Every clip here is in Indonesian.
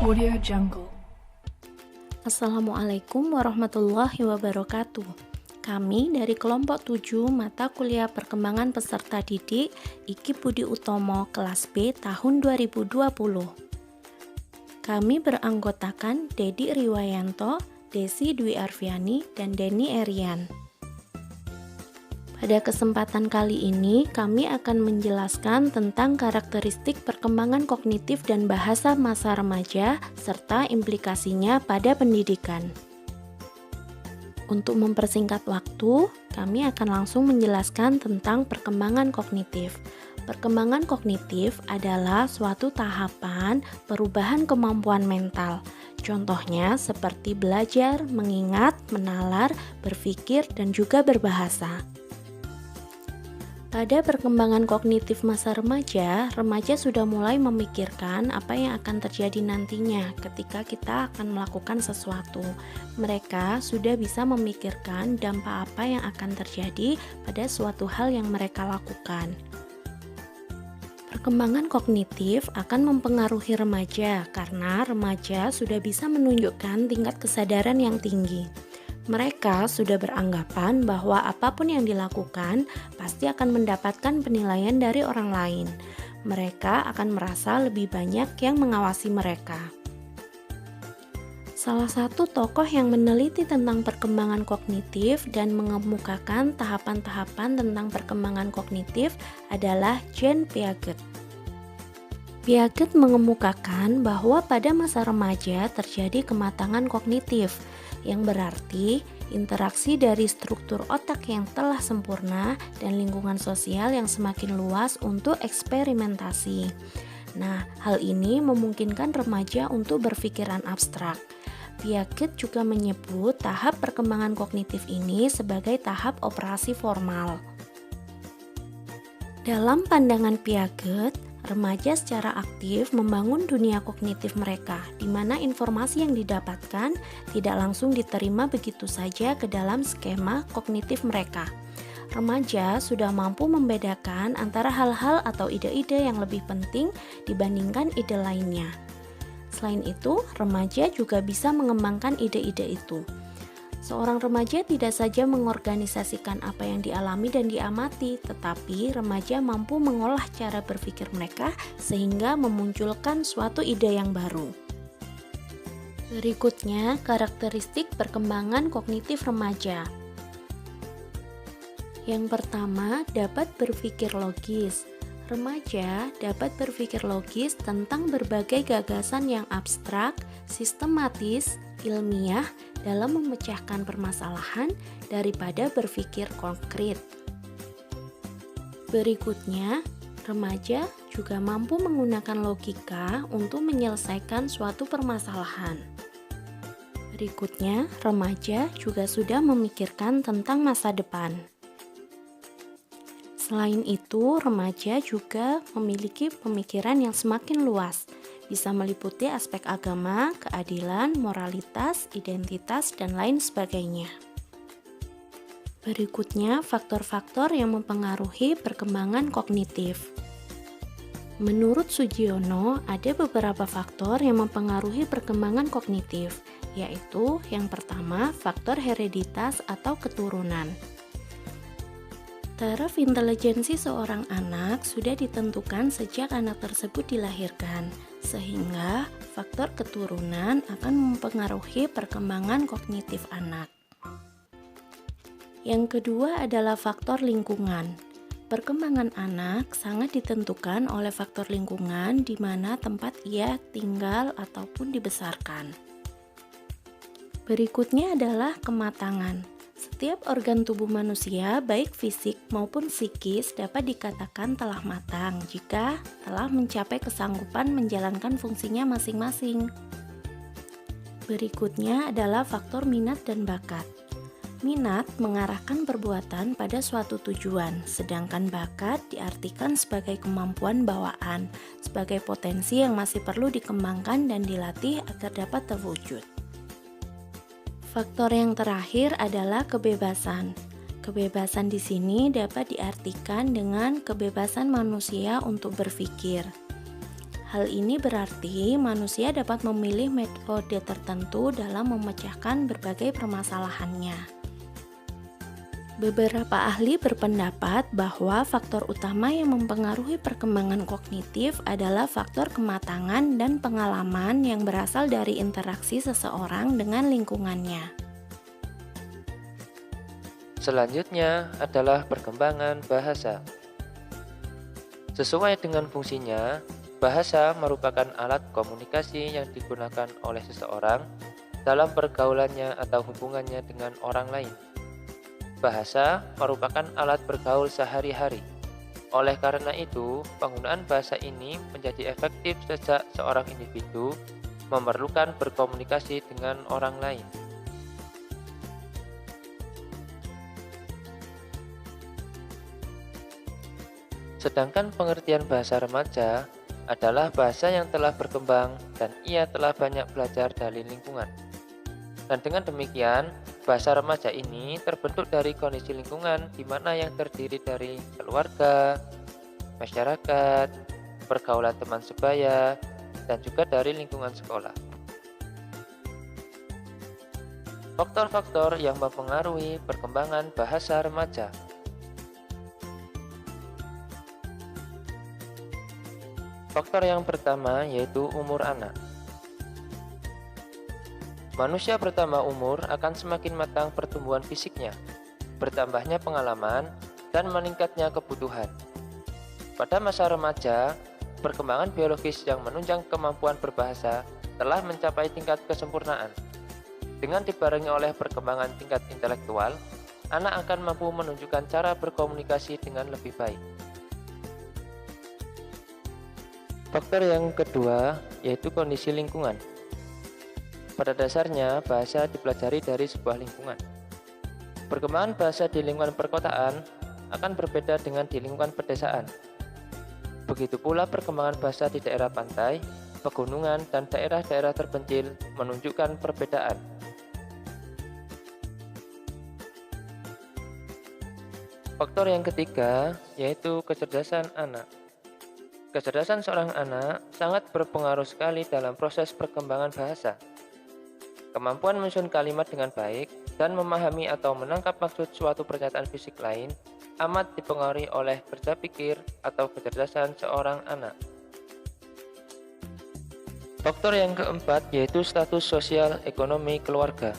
Audio Jungle. Assalamualaikum warahmatullahi wabarakatuh. Kami dari kelompok 7 mata kuliah perkembangan peserta didik IKIP Budi Utomo kelas B tahun 2020. Kami beranggotakan Dedi Riwayanto, Desi Dwi Arfiani, dan Denny Erian. Pada kesempatan kali ini, kami akan menjelaskan tentang karakteristik perkembangan kognitif dan bahasa masa remaja, serta implikasinya pada pendidikan. Untuk mempersingkat waktu, kami akan langsung menjelaskan tentang perkembangan kognitif. Perkembangan kognitif adalah suatu tahapan perubahan kemampuan mental. Contohnya seperti belajar, mengingat, menalar, berpikir, dan juga berbahasa. Pada perkembangan kognitif masa remaja, remaja sudah mulai memikirkan apa yang akan terjadi nantinya ketika kita akan melakukan sesuatu. Mereka sudah bisa memikirkan dampak apa yang akan terjadi pada suatu hal yang mereka lakukan. Perkembangan kognitif akan mempengaruhi remaja karena remaja sudah bisa menunjukkan tingkat kesadaran yang tinggi. Mereka sudah beranggapan bahwa apapun yang dilakukan pasti akan mendapatkan penilaian dari orang lain. Mereka akan merasa lebih banyak yang mengawasi mereka. Salah satu tokoh yang meneliti tentang perkembangan kognitif dan mengemukakan tahapan-tahapan tentang perkembangan kognitif adalah Jean Piaget. Piaget mengemukakan bahwa pada masa remaja terjadi kematangan kognitif, yang berarti interaksi dari struktur otak yang telah sempurna dan lingkungan sosial yang semakin luas untuk eksperimentasi. Nah, hal ini memungkinkan remaja untuk berpikiran abstrak. Piaget juga menyebut tahap perkembangan kognitif ini sebagai tahap operasi formal. Dalam pandangan Piaget, remaja secara aktif membangun dunia kognitif mereka, di mana informasi yang didapatkan tidak langsung diterima begitu saja ke dalam skema kognitif mereka. Remaja sudah mampu membedakan antara hal-hal atau ide-ide yang lebih penting dibandingkan ide lainnya. Selain itu, remaja juga bisa mengembangkan ide-ide itu. Seorang remaja tidak saja mengorganisasikan apa yang dialami dan diamati, tetapi remaja mampu mengolah cara berpikir mereka sehingga memunculkan suatu ide yang baru. Berikutnya, karakteristik perkembangan kognitif remaja. Yang pertama, dapat berpikir logis. Remaja dapat berpikir logis tentang berbagai gagasan yang abstrak, sistematis, ilmiah dalam memecahkan permasalahan daripada berpikir konkret. Berikutnya, remaja juga mampu menggunakan logika untuk menyelesaikan suatu permasalahan. Berikutnya, remaja juga sudah memikirkan tentang masa depan. Selain itu, remaja juga memiliki pemikiran yang semakin luas, bisa meliputi aspek agama, keadilan, moralitas, identitas, dan lain sebagainya. Berikutnya, faktor-faktor yang mempengaruhi perkembangan kognitif. Menurut Sugiono, ada beberapa faktor yang mempengaruhi perkembangan kognitif, yaitu yang pertama, faktor hereditas atau keturunan. Taraf intelijensi seorang anak sudah ditentukan sejak anak tersebut dilahirkan, sehingga faktor keturunan akan mempengaruhi perkembangan kognitif anak. Yang kedua adalah faktor lingkungan. Perkembangan anak sangat ditentukan oleh faktor lingkungan di mana tempat ia tinggal ataupun dibesarkan. Berikutnya adalah kematangan. Setiap organ tubuh manusia, baik fisik maupun psikis, dapat dikatakan telah matang jika telah mencapai kesanggupan menjalankan fungsinya masing-masing. Berikutnya adalah faktor minat dan bakat. Minat mengarahkan perbuatan pada suatu tujuan, sedangkan bakat diartikan sebagai kemampuan bawaan, sebagai potensi yang masih perlu dikembangkan dan dilatih agar dapat terwujud. Faktor yang terakhir adalah kebebasan. Kebebasan di sini dapat diartikan dengan kebebasan manusia untuk berpikir. Hal ini berarti manusia dapat memilih metode tertentu dalam memecahkan berbagai permasalahannya. Beberapa ahli berpendapat bahwa faktor utama yang mempengaruhi perkembangan kognitif adalah faktor kematangan dan pengalaman yang berasal dari interaksi seseorang dengan lingkungannya. Selanjutnya adalah perkembangan bahasa. Sesuai dengan fungsinya, bahasa merupakan alat komunikasi yang digunakan oleh seseorang dalam pergaulannya atau hubungannya dengan orang lain. Bahasa merupakan alat bergaul sehari-hari. Oleh karena itu, penggunaan bahasa ini menjadi efektif sejak seorang individu memerlukan berkomunikasi dengan orang lain. Sedangkan pengertian bahasa remaja adalah bahasa yang telah berkembang dan ia telah banyak belajar dari lingkungan. Dan dengan demikian, bahasa remaja ini terbentuk dari kondisi lingkungan di mana yang terdiri dari keluarga, masyarakat, pergaulan teman sebaya, dan juga dari lingkungan sekolah. Faktor-faktor yang mempengaruhi perkembangan bahasa remaja. Faktor yang pertama yaitu umur anak. Manusia bertambah umur akan semakin matang pertumbuhan fisiknya, bertambahnya pengalaman, dan meningkatnya kebutuhan. Pada masa remaja, perkembangan biologis yang menunjang kemampuan berbahasa telah mencapai tingkat kesempurnaan. Dengan dibarengi oleh perkembangan tingkat intelektual, anak akan mampu menunjukkan cara berkomunikasi dengan lebih baik. Faktor yang kedua yaitu kondisi lingkungan. Pada dasarnya, bahasa dipelajari dari sebuah lingkungan. Perkembangan bahasa di lingkungan perkotaan akan berbeda dengan di lingkungan pedesaan. Begitu pula perkembangan bahasa di daerah pantai, pegunungan, dan daerah-daerah terpencil menunjukkan perbedaan. Faktor yang ketiga yaitu kecerdasan anak. Kecerdasan seorang anak sangat berpengaruh sekali dalam proses perkembangan bahasa. Kemampuan menyusun kalimat dengan baik dan memahami atau menangkap maksud suatu pernyataan fisik lain amat dipengaruhi oleh kerja pikir atau kecerdasan seorang anak. Faktor yang keempat yaitu status sosial ekonomi keluarga.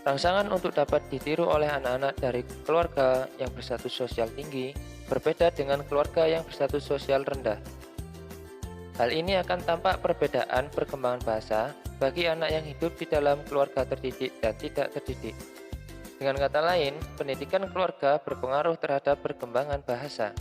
Rangsangan untuk dapat ditiru oleh anak-anak dari keluarga yang berstatus sosial tinggi berbeda dengan keluarga yang berstatus sosial rendah. Hal ini akan tampak perbedaan perkembangan bahasa bagi anak yang hidup di dalam keluarga terdidik dan tidak terdidik. Dengan kata lain, pendidikan keluarga berpengaruh terhadap perkembangan bahasa.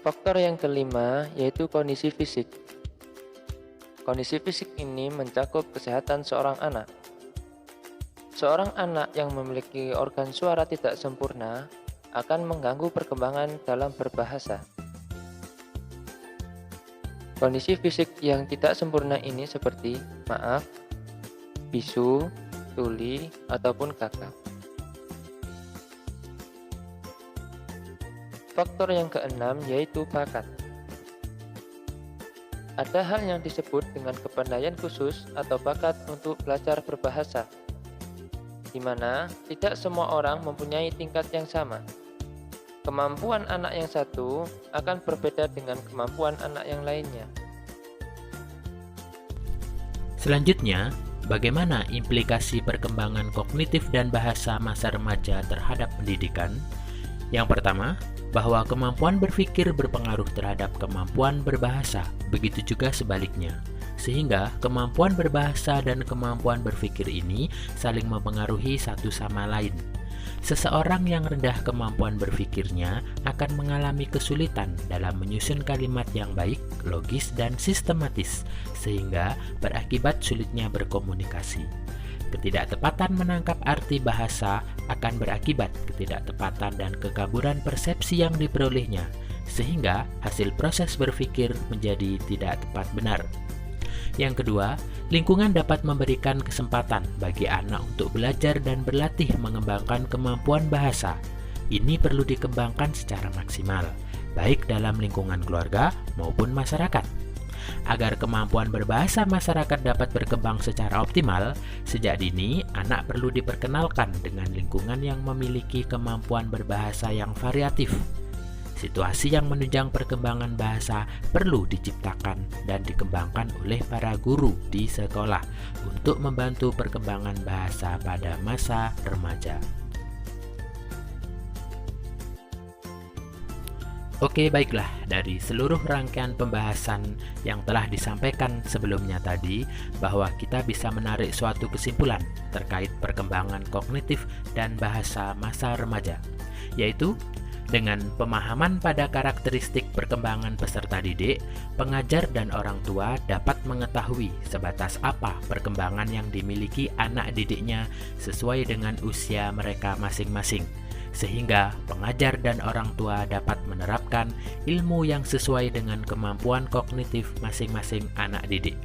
Faktor yang kelima yaitu kondisi fisik. Kondisi fisik ini mencakup kesehatan seorang anak. Seorang anak yang memiliki organ suara tidak sempurna akan mengganggu perkembangan dalam berbahasa. Kondisi fisik yang tidak sempurna ini seperti maaf, bisu, tuli, ataupun kakap. Faktor yang keenam yaitu bakat. Ada hal yang disebut dengan kepandaian khusus atau bakat untuk belajar berbahasa, di mana tidak semua orang mempunyai tingkat yang sama. Kemampuan anak yang satu akan berbeda dengan kemampuan anak yang lainnya. Selanjutnya, bagaimana implikasi perkembangan kognitif dan bahasa masa remaja terhadap pendidikan? Yang pertama, bahwa kemampuan berpikir berpengaruh terhadap kemampuan berbahasa, begitu juga sebaliknya. Sehingga kemampuan berbahasa dan kemampuan berpikir ini saling mempengaruhi satu sama lain. Seseorang yang rendah kemampuan berpikirnya akan mengalami kesulitan dalam menyusun kalimat yang baik, logis, dan sistematis, sehingga berakibat sulitnya berkomunikasi. Ketidaktepatan menangkap arti bahasa akan berakibat ketidaktepatan dan kekaburan persepsi yang diperolehnya, sehingga hasil proses berpikir menjadi tidak tepat benar. Yang kedua, lingkungan dapat memberikan kesempatan bagi anak untuk belajar dan berlatih mengembangkan kemampuan bahasa. ini perlu dikembangkan secara maksimal, baik dalam lingkungan keluarga maupun masyarakat. Agar kemampuan berbahasa masyarakat dapat berkembang secara optimal, sejak dini anak perlu diperkenalkan dengan lingkungan yang memiliki kemampuan berbahasa yang variatif. Situasi yang menunjang perkembangan bahasa perlu diciptakan dan dikembangkan oleh para guru di sekolah untuk membantu perkembangan bahasa pada masa remaja. Oke, baiklah, dari seluruh rangkaian pembahasan yang telah disampaikan sebelumnya tadi, bahwa kita bisa menarik suatu kesimpulan terkait perkembangan kognitif dan bahasa masa remaja, yaitu dengan pemahaman pada karakteristik perkembangan peserta didik, pengajar dan orang tua dapat mengetahui sebatas apa perkembangan yang dimiliki anak didiknya sesuai dengan usia mereka masing-masing, sehingga pengajar dan orang tua dapat menerapkan ilmu yang sesuai dengan kemampuan kognitif masing-masing anak didik.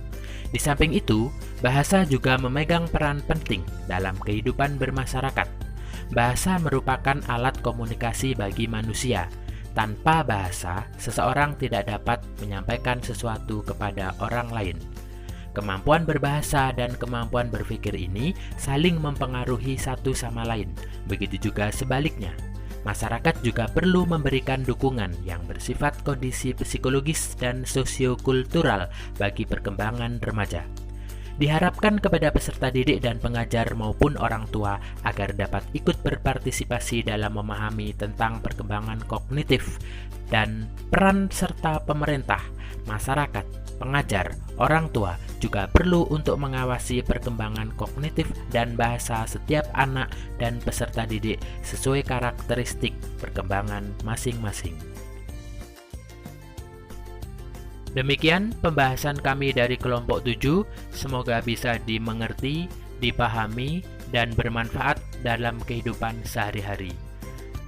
Di samping itu, bahasa juga memegang peran penting dalam kehidupan bermasyarakat. Bahasa merupakan alat komunikasi bagi manusia. Tanpa bahasa, seseorang tidak dapat menyampaikan sesuatu kepada orang lain. Kemampuan berbahasa dan kemampuan berpikir ini saling mempengaruhi satu sama lain. Begitu juga sebaliknya. Masyarakat juga perlu memberikan dukungan yang bersifat kondisi psikologis dan sosiokultural bagi perkembangan remaja. Diharapkan kepada peserta didik dan pengajar maupun orang tua agar dapat ikut berpartisipasi dalam memahami tentang perkembangan kognitif dan peran serta pemerintah, masyarakat, pengajar, orang tua juga perlu untuk mengawasi perkembangan kognitif dan bahasa setiap anak dan peserta didik sesuai karakteristik perkembangan masing-masing. Demikian pembahasan kami dari kelompok 7, semoga bisa dimengerti, dipahami, dan bermanfaat dalam kehidupan sehari-hari.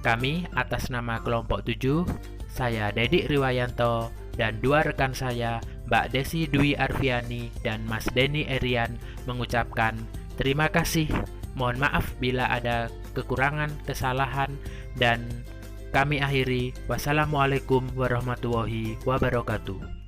Kami atas nama kelompok 7, saya Dedi Riwayanto, dan dua rekan saya, Mbak Desi Dwi Arfiani dan Mas Denny Erian, mengucapkan terima kasih. Mohon maaf bila ada kekurangan, kesalahan, dan kami akhiri. Wassalamualaikum warahmatullahi wabarakatuh.